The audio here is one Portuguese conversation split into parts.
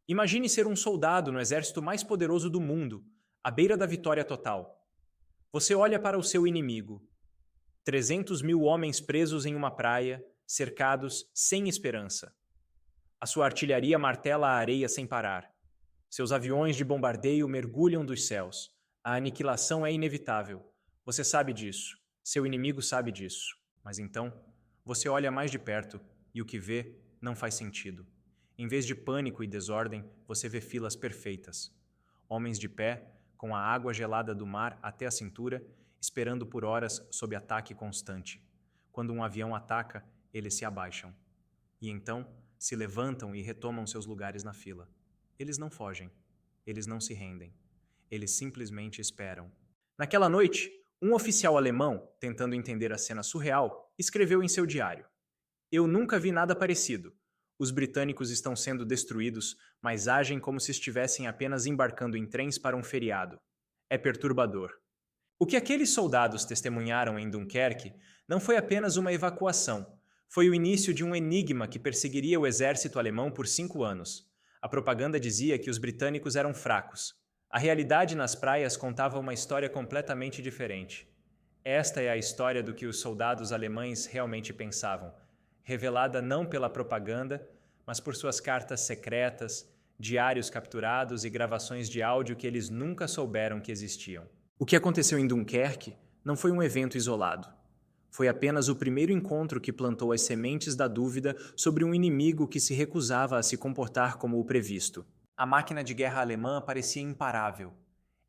Imagine ser um soldado no exército mais poderoso do mundo, à beira da vitória total. Você olha para o seu inimigo. 300 mil homens presos em uma praia, cercados, sem esperança. A sua artilharia martela a areia sem parar. Seus aviões de bombardeio mergulham dos céus. A aniquilação é inevitável. Você sabe disso. Seu inimigo sabe disso. Mas então, você olha mais de perto e o que vê não faz sentido. Em vez de pânico e desordem, você vê filas perfeitas. Homens de pé, com a água gelada do mar até a cintura, esperando por horas sob ataque constante. Quando um avião ataca, eles se abaixam. E então, se levantam e retomam seus lugares na fila. Eles não fogem. Eles não se rendem. Eles simplesmente esperam. Naquela noite, um oficial alemão, tentando entender a cena surreal, escreveu em seu diário: Eu nunca vi nada parecido. Os britânicos estão sendo destruídos, mas agem como se estivessem apenas embarcando em trens para um feriado. É perturbador. O que aqueles soldados testemunharam em Dunkerque não foi apenas uma evacuação, foi o início de um enigma que perseguiria o exército alemão por 5 anos. A propaganda dizia que os britânicos eram fracos. A realidade nas praias contava uma história completamente diferente. Esta é a história do que os soldados alemães realmente pensavam, revelada não pela propaganda, mas por suas cartas secretas, diários capturados e gravações de áudio que eles nunca souberam que existiam. O que aconteceu em Dunkerque não foi um evento isolado. Foi apenas o primeiro encontro que plantou as sementes da dúvida sobre um inimigo que se recusava a se comportar como o previsto. A máquina de guerra alemã parecia imparável.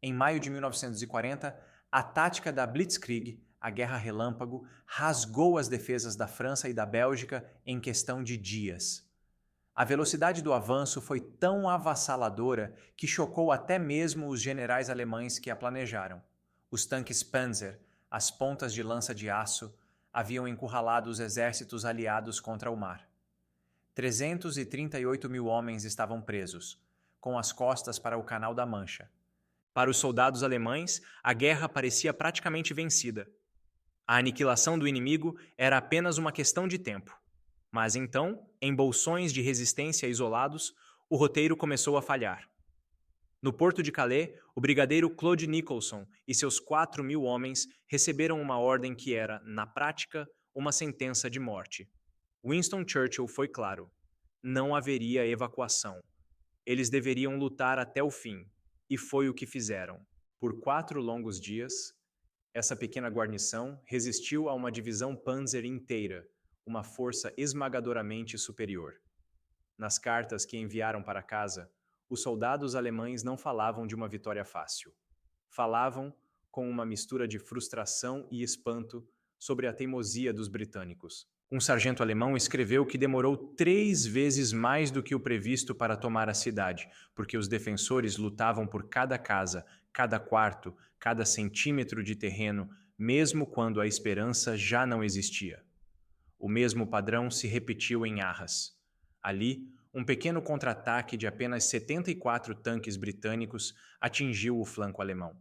Em maio de 1940, a tática da Blitzkrieg, a Guerra Relâmpago, rasgou as defesas da França e da Bélgica em questão de dias. A velocidade do avanço foi tão avassaladora que chocou até mesmo os generais alemães que a planejaram. Os tanques Panzer, as pontas de lança de aço, haviam encurralado os exércitos aliados contra o mar. 338 mil homens estavam presos, com as costas para o Canal da Mancha. Para os soldados alemães, a guerra parecia praticamente vencida. A aniquilação do inimigo era apenas uma questão de tempo. Mas então, em bolsões de resistência isolados, o roteiro começou a falhar. No porto de Calais, o brigadeiro Claude Nicholson e seus 4 mil homens receberam uma ordem que era, na prática, uma sentença de morte. Winston Churchill foi claro: não haveria evacuação. Eles deveriam lutar até o fim, e foi o que fizeram. Por 4 longos dias, essa pequena guarnição resistiu a uma divisão Panzer inteira, uma força esmagadoramente superior. Nas cartas que enviaram para casa, os soldados alemães não falavam de uma vitória fácil. Falavam com uma mistura de frustração e espanto sobre a teimosia dos britânicos. Um sargento alemão escreveu que demorou 3 vezes mais do que o previsto para tomar a cidade, porque os defensores lutavam por cada casa, cada quarto, cada centímetro de terreno, mesmo quando a esperança já não existia. O mesmo padrão se repetiu em Arras. Ali, um pequeno contra-ataque de apenas 74 tanques britânicos atingiu o flanco alemão.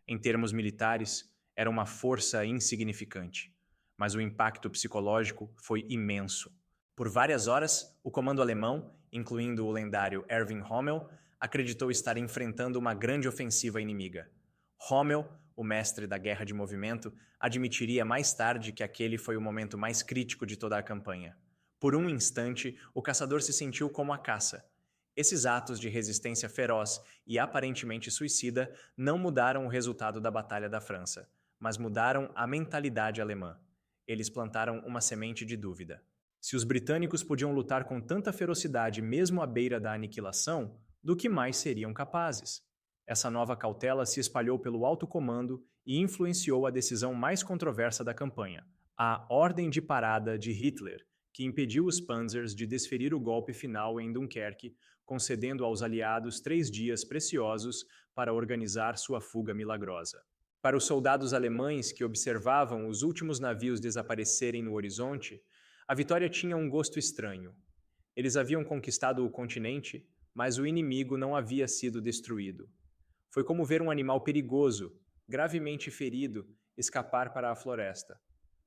Em termos militares, era uma força insignificante, mas o impacto psicológico foi imenso. Por várias horas, o comando alemão, incluindo o lendário Erwin Rommel, acreditou estar enfrentando uma grande ofensiva inimiga. Rommel, o mestre da guerra de movimento, admitiria mais tarde que aquele foi o momento mais crítico de toda a campanha. Por um instante, o caçador se sentiu como a caça. Esses atos de resistência feroz e aparentemente suicida não mudaram o resultado da Batalha da França, mas mudaram a mentalidade alemã. Eles plantaram uma semente de dúvida. Se os britânicos podiam lutar com tanta ferocidade mesmo à beira da aniquilação, do que mais seriam capazes? Essa nova cautela se espalhou pelo alto comando e influenciou a decisão mais controversa da campanha, a Ordem de Parada de Hitler, que impediu os Panzers de desferir o golpe final em Dunkerque, concedendo aos aliados 3 dias preciosos para organizar sua fuga milagrosa. Para os soldados alemães que observavam os últimos navios desaparecerem no horizonte, a vitória tinha um gosto estranho. Eles haviam conquistado o continente, mas o inimigo não havia sido destruído. Foi como ver um animal perigoso, gravemente ferido, escapar para a floresta.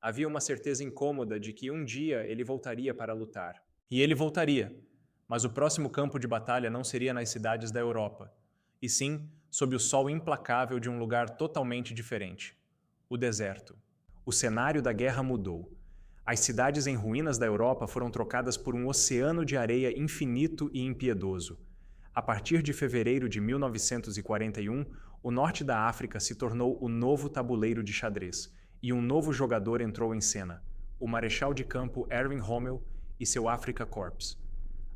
Havia uma certeza incômoda de que um dia ele voltaria para lutar. E ele voltaria, Mas o próximo campo de batalha não seria nas cidades da Europa, e sim sob o sol implacável de um lugar totalmente diferente: o deserto. O cenário da guerra mudou. As cidades em ruínas da Europa foram trocadas por um oceano de areia infinito e impiedoso. A partir de fevereiro de 1941, o norte da África se tornou o novo tabuleiro de xadrez, e um novo jogador entrou em cena: o marechal de campo Erwin Rommel e seu Afrika Korps.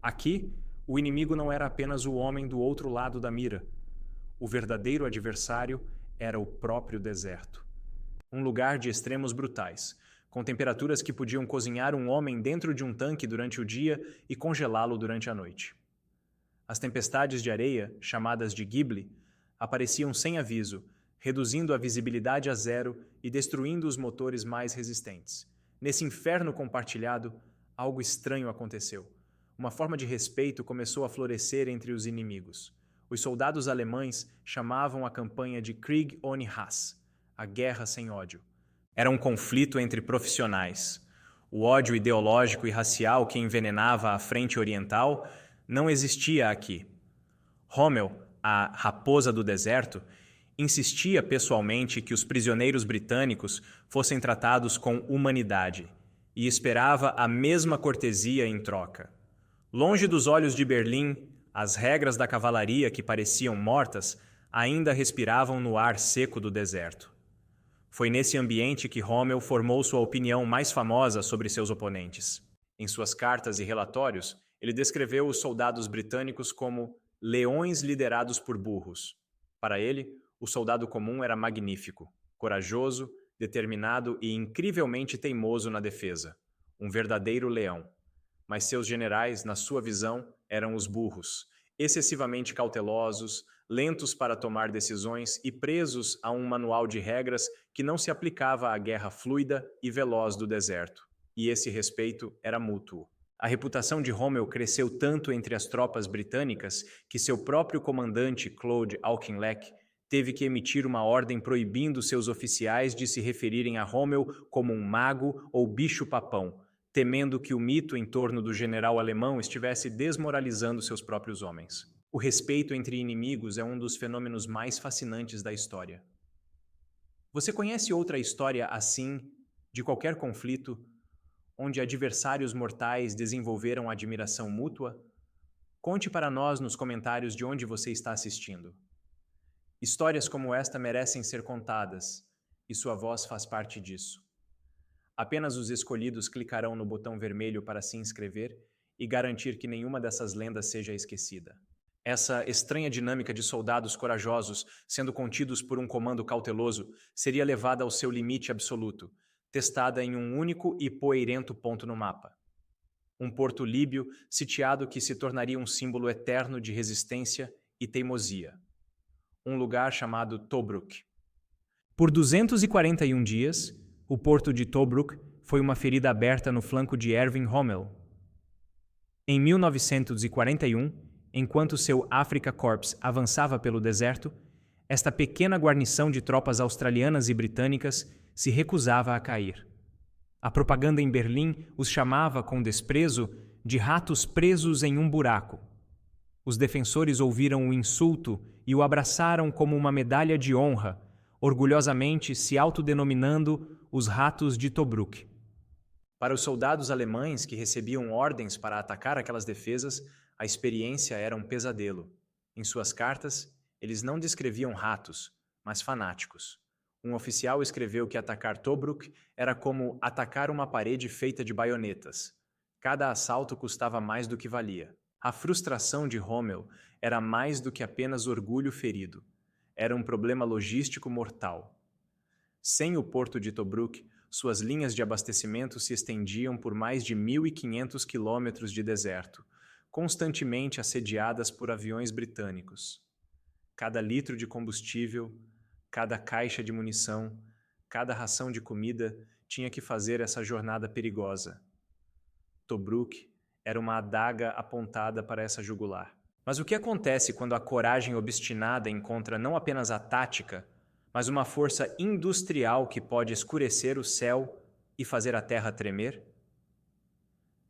Aqui, o inimigo não era apenas o homem do outro lado da mira. O verdadeiro adversário era o próprio deserto. Um lugar de extremos brutais, com temperaturas que podiam cozinhar um homem dentro de um tanque durante o dia e congelá-lo durante a noite. As tempestades de areia, chamadas de Ghibli, apareciam sem aviso, reduzindo a visibilidade a zero e destruindo os motores mais resistentes. Nesse inferno compartilhado, algo estranho aconteceu. Uma forma de respeito começou a florescer entre os inimigos. Os soldados alemães chamavam a campanha de Krieg ohne Hass, a guerra sem ódio. Era um conflito entre profissionais. O ódio ideológico e racial que envenenava a frente oriental não existia aqui. Rommel, a raposa do deserto, insistia pessoalmente que os prisioneiros britânicos fossem tratados com humanidade e esperava a mesma cortesia em troca. Longe dos olhos de Berlim, as regras da cavalaria que pareciam mortas ainda respiravam no ar seco do deserto. Foi nesse ambiente que Rommel formou sua opinião mais famosa sobre seus oponentes. Em suas cartas e relatórios, ele descreveu os soldados britânicos como leões liderados por burros. Para ele, o soldado comum era magnífico, corajoso, determinado e incrivelmente teimoso na defesa. Um verdadeiro leão. Mas seus generais, na sua visão, eram os burros, excessivamente cautelosos, lentos para tomar decisões e presos a um manual de regras que não se aplicava à guerra fluida e veloz do deserto. E esse respeito era mútuo. A reputação de Rommel cresceu tanto entre as tropas britânicas que seu próprio comandante, Claude Auchinleck, teve que emitir uma ordem proibindo seus oficiais de se referirem a Rommel como um mago ou bicho-papão, temendo que o mito em torno do general alemão estivesse desmoralizando seus próprios homens. O respeito entre inimigos é um dos fenômenos mais fascinantes da história. Você conhece outra história assim, de qualquer conflito, onde adversários mortais desenvolveram admiração mútua? Conte para nós nos comentários de onde você está assistindo. Histórias como esta merecem ser contadas, e sua voz faz parte disso. Apenas os escolhidos clicarão no botão vermelho para se inscrever e garantir que nenhuma dessas lendas seja esquecida. Essa estranha dinâmica de soldados corajosos sendo contidos por um comando cauteloso seria levada ao seu limite absoluto, testada em um único e poeirento ponto no mapa. Um porto líbio sitiado que se tornaria um símbolo eterno de resistência e teimosia. Um lugar chamado Tobruk. Por 241 dias, o porto de Tobruk foi uma ferida aberta no flanco de Erwin Rommel. Em 1941, enquanto seu Afrika Korps avançava pelo deserto, esta pequena guarnição de tropas australianas e britânicas se recusava a cair. A propaganda em Berlim os chamava com desprezo de ratos presos em um buraco. Os defensores ouviram o insulto e o abraçaram como uma medalha de honra, orgulhosamente se autodenominando os Ratos de Tobruk. Para os soldados alemães que recebiam ordens para atacar aquelas defesas, a experiência era um pesadelo. Em suas cartas, eles não descreviam ratos, mas fanáticos. Um oficial escreveu que atacar Tobruk era como atacar uma parede feita de baionetas. Cada assalto custava mais do que valia. A frustração de Rommel era mais do que apenas orgulho ferido. Era um problema logístico mortal. Sem o porto de Tobruk, suas linhas de abastecimento se estendiam por mais de 1.500 quilômetros de deserto, constantemente assediadas por aviões britânicos. Cada litro de combustível, cada caixa de munição, cada ração de comida tinha que fazer essa jornada perigosa. Tobruk era uma adaga apontada para essa jugular. Mas o que acontece quando a coragem obstinada encontra não apenas a tática, mas uma força industrial que pode escurecer o céu e fazer a terra tremer?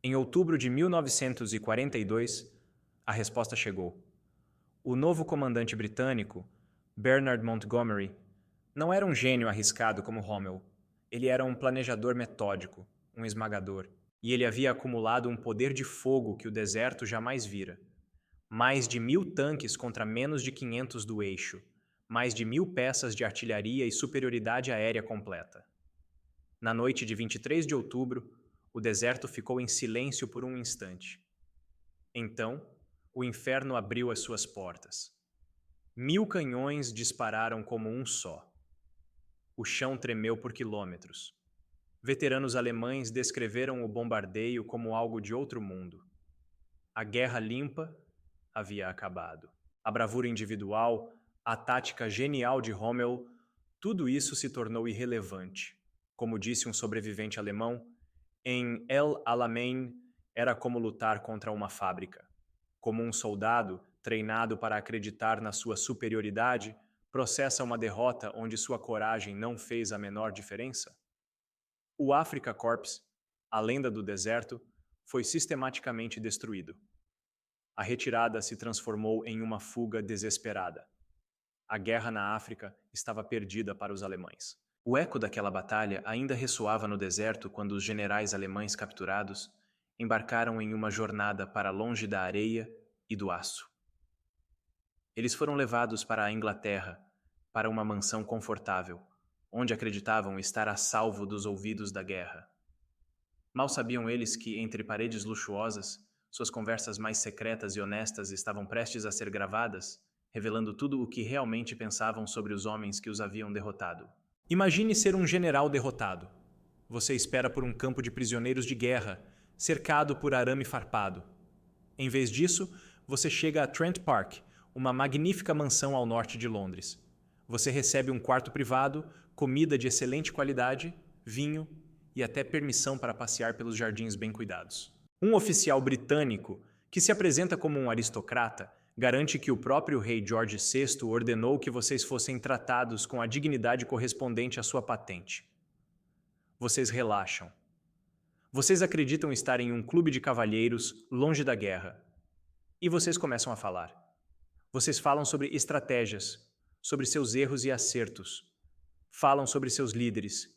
Em outubro de 1942, a resposta chegou. O novo comandante britânico, Bernard Montgomery, não era um gênio arriscado como Rommel. Ele era um planejador metódico, um esmagador. E ele havia acumulado um poder de fogo que o deserto jamais vira. Mais de 1.000 tanques contra menos de 500 do eixo. Mais de 1.000 peças de artilharia e superioridade aérea completa. Na noite de 23 de outubro, o deserto ficou em silêncio por um instante. Então, o inferno abriu as suas portas. 1.000 canhões dispararam como um só. O chão tremeu por quilômetros. Veteranos alemães descreveram o bombardeio como algo de outro mundo. A guerra limpa havia acabado. A bravura individual, a tática genial de Rommel, tudo isso se tornou irrelevante. Como disse um sobrevivente alemão, em El Alamein era como lutar contra uma fábrica. Como um soldado, treinado para acreditar na sua superioridade, processa uma derrota onde sua coragem não fez a menor diferença? O Afrika Korps, a lenda do deserto, foi sistematicamente destruído. A retirada se transformou em uma fuga desesperada. A guerra na África estava perdida para os alemães. O eco daquela batalha ainda ressoava no deserto quando os generais alemães capturados embarcaram em uma jornada para longe da areia e do aço. Eles foram levados para a Inglaterra, para uma mansão confortável, onde acreditavam estar a salvo dos ouvidos da guerra. Mal sabiam eles que, entre paredes luxuosas, suas conversas mais secretas e honestas estavam prestes a ser gravadas, revelando tudo o que realmente pensavam sobre os homens que os haviam derrotado. Imagine ser um general derrotado. Você espera por um campo de prisioneiros de guerra, cercado por arame farpado. Em vez disso, você chega a Trent Park, uma magnífica mansão ao norte de Londres. Você recebe um quarto privado, comida de excelente qualidade, vinho e até permissão para passear pelos jardins bem cuidados. Um oficial britânico, que se apresenta como um aristocrata, garante que o próprio rei George VI ordenou que vocês fossem tratados com a dignidade correspondente à sua patente. Vocês relaxam. Vocês acreditam estar em um clube de cavalheiros longe da guerra. E vocês começam a falar. Vocês falam sobre estratégias, sobre seus erros e acertos. Falam sobre seus líderes.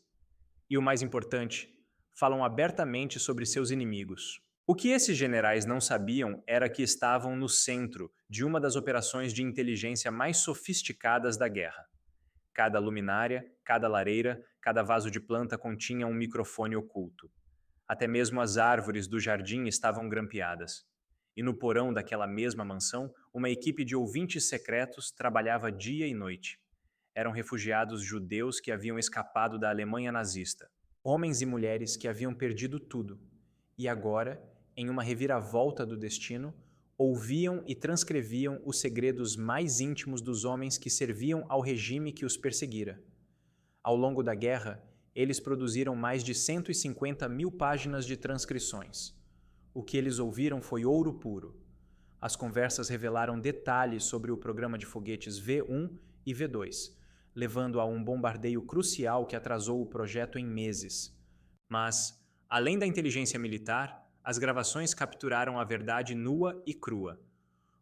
E o mais importante, falam abertamente sobre seus inimigos. O que esses generais não sabiam era que estavam no centro de uma das operações de inteligência mais sofisticadas da guerra. Cada luminária, cada lareira, cada vaso de planta continha um microfone oculto. Até mesmo as árvores do jardim estavam grampeadas. E no porão daquela mesma mansão, uma equipe de ouvintes secretos trabalhava dia e noite. Eram refugiados judeus que haviam escapado da Alemanha nazista. Homens e mulheres que haviam perdido tudo. E agora, em uma reviravolta do destino, ouviam e transcreviam os segredos mais íntimos dos homens que serviam ao regime que os perseguira. Ao longo da guerra, eles produziram mais de 150.000 páginas de transcrições. O que eles ouviram foi ouro puro. As conversas revelaram detalhes sobre o programa de foguetes V1 e V2, levando a um bombardeio crucial que atrasou o projeto em meses. Mas, além da inteligência militar, as gravações capturaram a verdade nua e crua.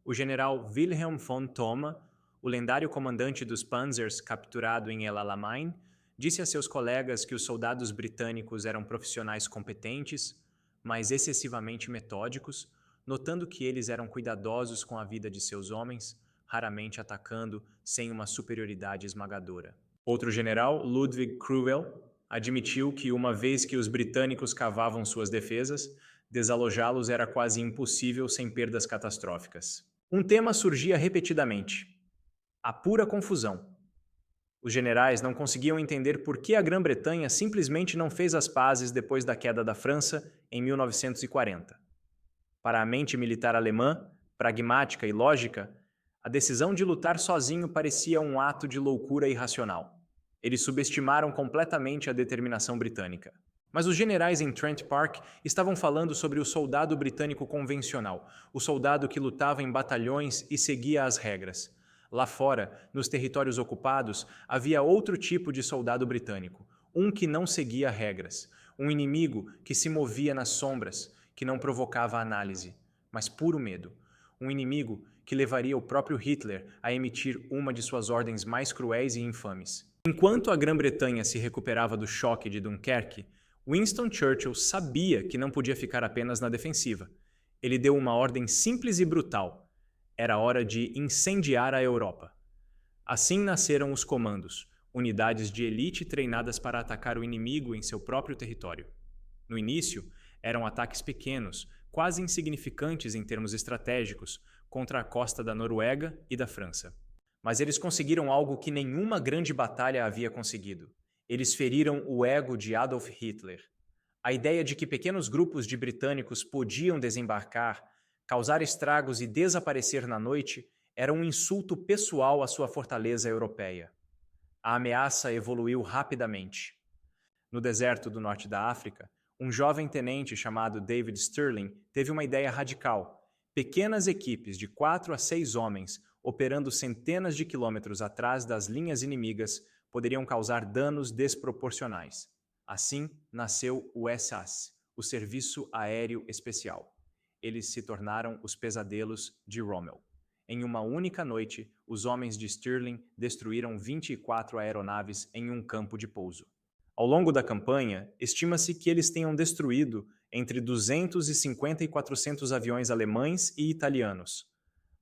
O general Wilhelm von Thoma, o lendário comandante dos Panzers capturado em El Alamein, disse a seus colegas que os soldados britânicos eram profissionais competentes, mas excessivamente metódicos, notando que eles eram cuidadosos com a vida de seus homens, raramente atacando sem uma superioridade esmagadora. Outro general, Ludwig Cruel, admitiu que uma vez que os britânicos cavavam suas defesas, desalojá-los era quase impossível sem perdas catastróficas. Um tema surgia repetidamente: a pura confusão. Os generais não conseguiam entender por que a Grã-Bretanha simplesmente não fez as pazes depois da queda da França em 1940. Para a mente militar alemã, pragmática e lógica, a decisão de lutar sozinho parecia um ato de loucura irracional. Eles subestimaram completamente a determinação britânica. Mas os generais em Trent Park estavam falando sobre o soldado britânico convencional, o soldado que lutava em batalhões e seguia as regras. Lá fora, nos territórios ocupados, havia outro tipo de soldado britânico, um que não seguia regras, um inimigo que se movia nas sombras que não provocava análise, mas puro medo. Um inimigo que levaria o próprio Hitler a emitir uma de suas ordens mais cruéis e infames. Enquanto a Grã-Bretanha se recuperava do choque de Dunkerque, Winston Churchill sabia que não podia ficar apenas na defensiva. Ele deu uma ordem simples e brutal. Era hora de incendiar a Europa. Assim nasceram os comandos, unidades de elite treinadas para atacar o inimigo em seu próprio território. No início, eram ataques pequenos, quase insignificantes em termos estratégicos, contra a costa da Noruega e da França. Mas eles conseguiram algo que nenhuma grande batalha havia conseguido. Eles feriram o ego de Adolf Hitler. A ideia de que pequenos grupos de britânicos podiam desembarcar, causar estragos e desaparecer na noite era um insulto pessoal à sua fortaleza europeia. A ameaça evoluiu rapidamente. No deserto do norte da África, um jovem tenente chamado David Stirling teve uma ideia radical. Pequenas equipes de 4 a 6 homens, operando centenas de quilômetros atrás das linhas inimigas, poderiam causar danos desproporcionais. Assim, nasceu o SAS, o Serviço Aéreo Especial. Eles se tornaram os pesadelos de Rommel. Em uma única noite, os homens de Stirling destruíram 24 aeronaves em um campo de pouso. Ao longo da campanha, estima-se que eles tenham destruído entre 250 e 400 aviões alemães e italianos.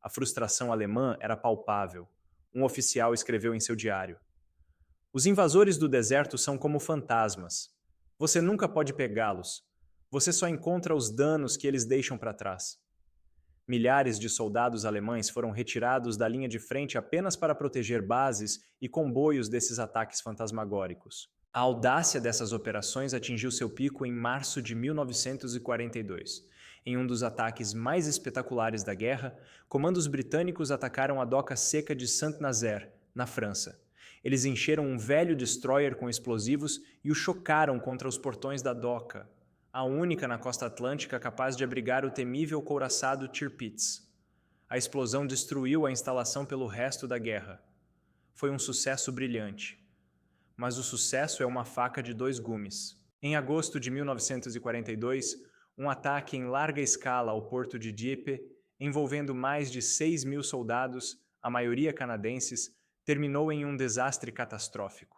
A frustração alemã era palpável. Um oficial escreveu em seu diário: "Os invasores do deserto são como fantasmas. Você nunca pode pegá-los. Você só encontra os danos que eles deixam para trás." Milhares de soldados alemães foram retirados da linha de frente apenas para proteger bases e comboios desses ataques fantasmagóricos. A audácia dessas operações atingiu seu pico em março de 1942. Em um dos ataques mais espetaculares da guerra, comandos britânicos atacaram a doca seca de Saint-Nazaire, na França. Eles encheram um velho destroyer com explosivos e o chocaram contra os portões da doca, a única na costa atlântica capaz de abrigar o temível couraçado Tirpitz. A explosão destruiu a instalação pelo resto da guerra. Foi um sucesso brilhante. Mas o sucesso é uma faca de 2 gumes. Em agosto de 1942, um ataque em larga escala ao porto de Dieppe, envolvendo mais de 6.000 soldados, a maioria canadenses, terminou em um desastre catastrófico.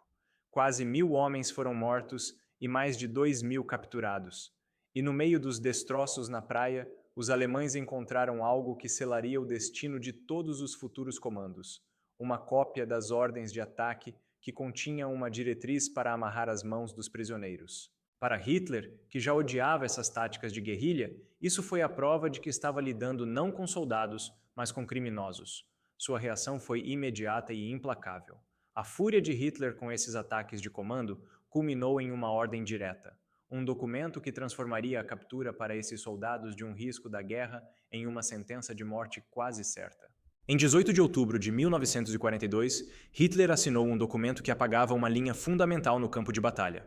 Quase 1.000 homens foram mortos e mais de 2.000 capturados. E no meio dos destroços na praia, os alemães encontraram algo que selaria o destino de todos os futuros comandos: uma cópia das ordens de ataque que continha uma diretriz para amarrar as mãos dos prisioneiros. Para Hitler, que já odiava essas táticas de guerrilha, isso foi a prova de que estava lidando não com soldados, mas com criminosos. Sua reação foi imediata e implacável. A fúria de Hitler com esses ataques de comando culminou em uma ordem direta, um documento que transformaria a captura para esses soldados de um risco da guerra em uma sentença de morte quase certa. Em 18 de outubro de 1942, Hitler assinou um documento que apagava uma linha fundamental no campo de batalha.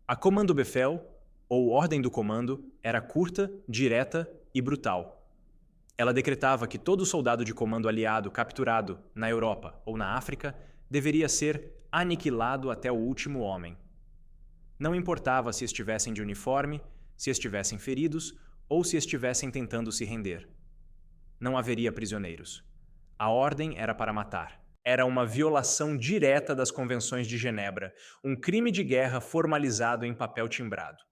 A Kommandobefehl, ou Ordem do Comando, era curta, direta e brutal. Ela decretava que todo soldado de comando aliado capturado na Europa ou na África deveria ser aniquilado até o último homem. Não importava se estivessem de uniforme, se estivessem feridos ou se estivessem tentando se render. Não haveria prisioneiros. A ordem era para matar. Era uma violação direta das Convenções de Genebra, um crime de guerra formalizado em papel timbrado.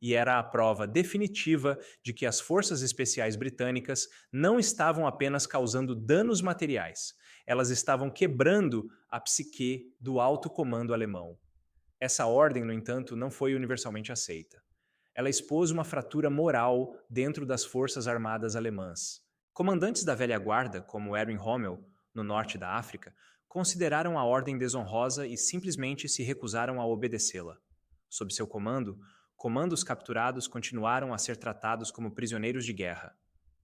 E era a prova definitiva de que as forças especiais britânicas não estavam apenas causando danos materiais, elas estavam quebrando a psique do alto comando alemão. Essa ordem, no entanto, não foi universalmente aceita. Ela expôs uma fratura moral dentro das forças armadas alemãs. Comandantes da velha guarda, como Erwin Rommel, no norte da África, consideraram a ordem desonrosa e simplesmente se recusaram a obedecê-la. Sob seu comando, comandos capturados continuaram a ser tratados como prisioneiros de guerra.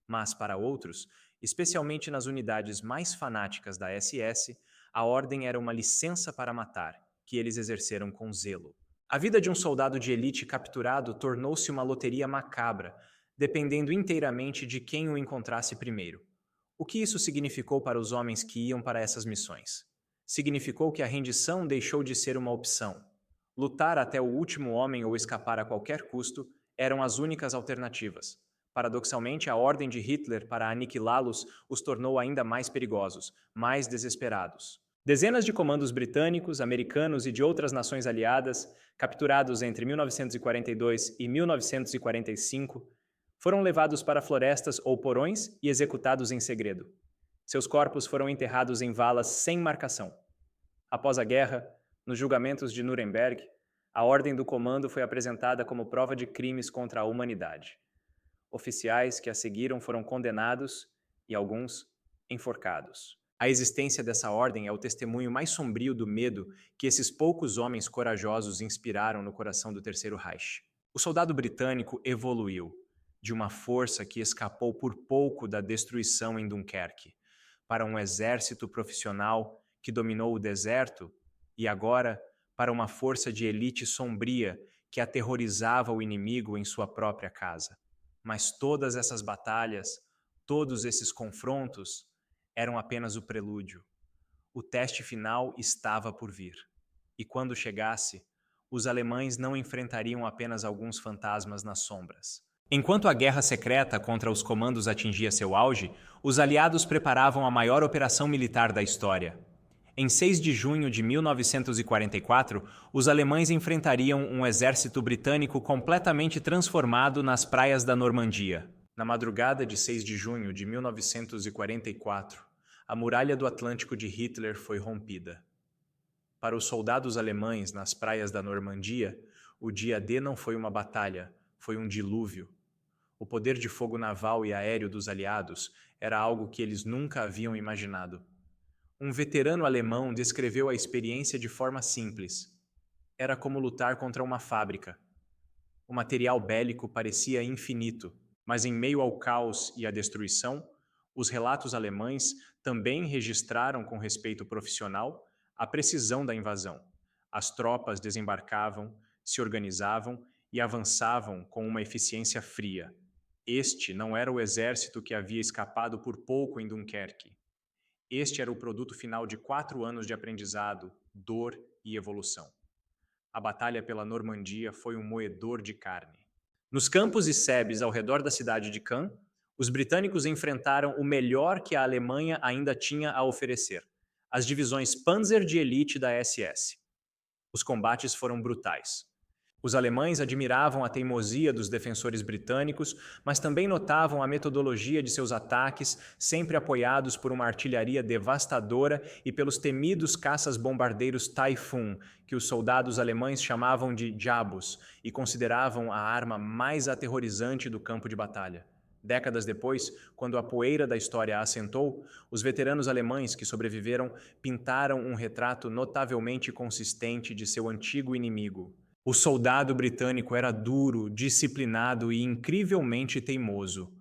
Mas, para outros, especialmente nas unidades mais fanáticas da SS, a ordem era uma licença para matar, que eles exerceram com zelo. A vida de um soldado de elite capturado tornou-se uma loteria macabra, dependendo inteiramente de quem o encontrasse primeiro. O que isso significou para os homens que iam para essas missões? Significou que a rendição deixou de ser uma opção. Lutar até o último homem ou escapar a qualquer custo eram as únicas alternativas. Paradoxalmente, a ordem de Hitler para aniquilá-los os tornou ainda mais perigosos, mais desesperados. Dezenas de comandos britânicos, americanos e de outras nações aliadas, capturados entre 1942 e 1945, foram levados para florestas ou porões e executados em segredo. Seus corpos foram enterrados em valas sem marcação. Após a guerra, nos julgamentos de Nuremberg, a ordem do comando foi apresentada como prova de crimes contra a humanidade. Oficiais que a seguiram foram condenados e alguns enforcados. A existência dessa ordem é o testemunho mais sombrio do medo que esses poucos homens corajosos inspiraram no coração do Terceiro Reich. O soldado britânico evoluiu de uma força que escapou por pouco da destruição em Dunkerque para um exército profissional que dominou o deserto e agora para uma força de elite sombria que aterrorizava o inimigo em sua própria casa. Mas todas essas batalhas, todos esses confrontos, eram apenas o prelúdio. O teste final estava por vir. E quando chegasse, os alemães não enfrentariam apenas alguns fantasmas nas sombras. Enquanto a guerra secreta contra os comandos atingia seu auge, os aliados preparavam a maior operação militar da história. Em 6 de junho de 1944, os alemães enfrentariam um exército britânico completamente transformado nas praias da Normandia. Na madrugada de 6 de junho de 1944, a muralha do Atlântico de Hitler foi rompida. Para os soldados alemães nas praias da Normandia, o dia D não foi uma batalha, foi um dilúvio. O poder de fogo naval e aéreo dos aliados era algo que eles nunca haviam imaginado. Um veterano alemão descreveu a experiência de forma simples. Era como lutar contra uma fábrica. O material bélico parecia infinito, mas em meio ao caos e à destruição, os relatos alemães também registraram com respeito profissional a precisão da invasão. As tropas desembarcavam, se organizavam e avançavam com uma eficiência fria. Este não era o exército que havia escapado por pouco em Dunkerque. Este era o produto final de 4 anos de aprendizado, dor e evolução. A batalha pela Normandia foi um moedor de carne. Nos campos e sebes ao redor da cidade de Caen, os britânicos enfrentaram o melhor que a Alemanha ainda tinha a oferecer, as divisões Panzer de elite da SS. Os combates foram brutais. Os alemães admiravam a teimosia dos defensores britânicos, mas também notavam a metodologia de seus ataques, sempre apoiados por uma artilharia devastadora e pelos temidos caças-bombardeiros Typhoon, que os soldados alemães chamavam de Jabus e consideravam a arma mais aterrorizante do campo de batalha. Décadas depois, quando a poeira da história assentou, os veteranos alemães que sobreviveram pintaram um retrato notavelmente consistente de seu antigo inimigo. O soldado britânico era duro, disciplinado e incrivelmente teimoso.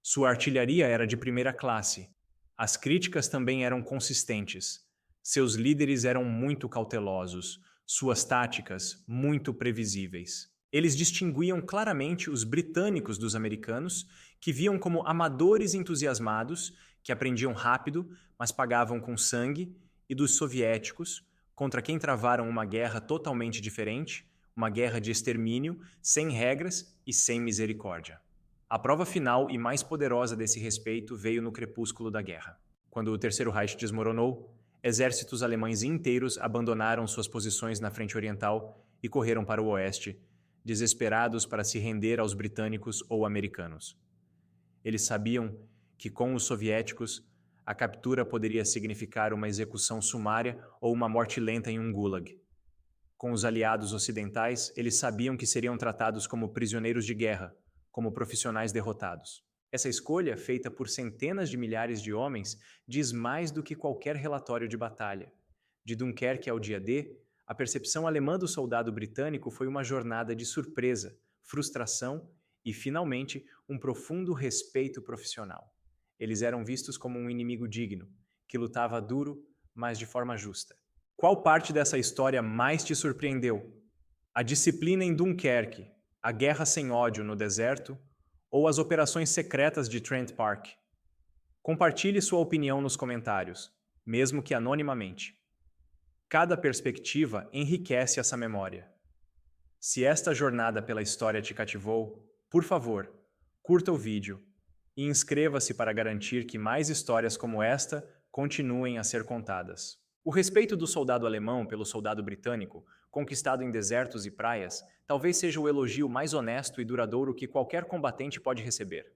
Sua artilharia era de primeira classe. As críticas também eram consistentes. Seus líderes eram muito cautelosos, suas táticas muito previsíveis. Eles distinguiam claramente os britânicos dos americanos, que viam como amadores entusiasmados, que aprendiam rápido, mas pagavam com sangue, e dos soviéticos, contra quem travaram uma guerra totalmente diferente, uma guerra de extermínio, sem regras e sem misericórdia. A prova final e mais poderosa desse respeito veio no crepúsculo da guerra. Quando o Terceiro Reich desmoronou, exércitos alemães inteiros abandonaram suas posições na frente oriental e correram para o oeste, desesperados para se render aos britânicos ou americanos. Eles sabiam que, com os soviéticos, a captura poderia significar uma execução sumária ou uma morte lenta em um gulag. Com os aliados ocidentais, eles sabiam que seriam tratados como prisioneiros de guerra, como profissionais derrotados. Essa escolha, feita por centenas de milhares de homens, diz mais do que qualquer relatório de batalha. De Dunkerque ao dia D, a percepção alemã do soldado britânico foi uma jornada de surpresa, frustração e, finalmente, um profundo respeito profissional. Eles eram vistos como um inimigo digno, que lutava duro, mas de forma justa. Qual parte dessa história mais te surpreendeu? A disciplina em Dunkerque, a guerra sem ódio no deserto ou as operações secretas de Trent Park? Compartilhe sua opinião nos comentários, mesmo que anonimamente. Cada perspectiva enriquece essa memória. Se esta jornada pela história te cativou, por favor, curta o vídeo e inscreva-se para garantir que mais histórias como esta continuem a ser contadas. O respeito do soldado alemão pelo soldado britânico, conquistado em desertos e praias, talvez seja o elogio mais honesto e duradouro que qualquer combatente pode receber.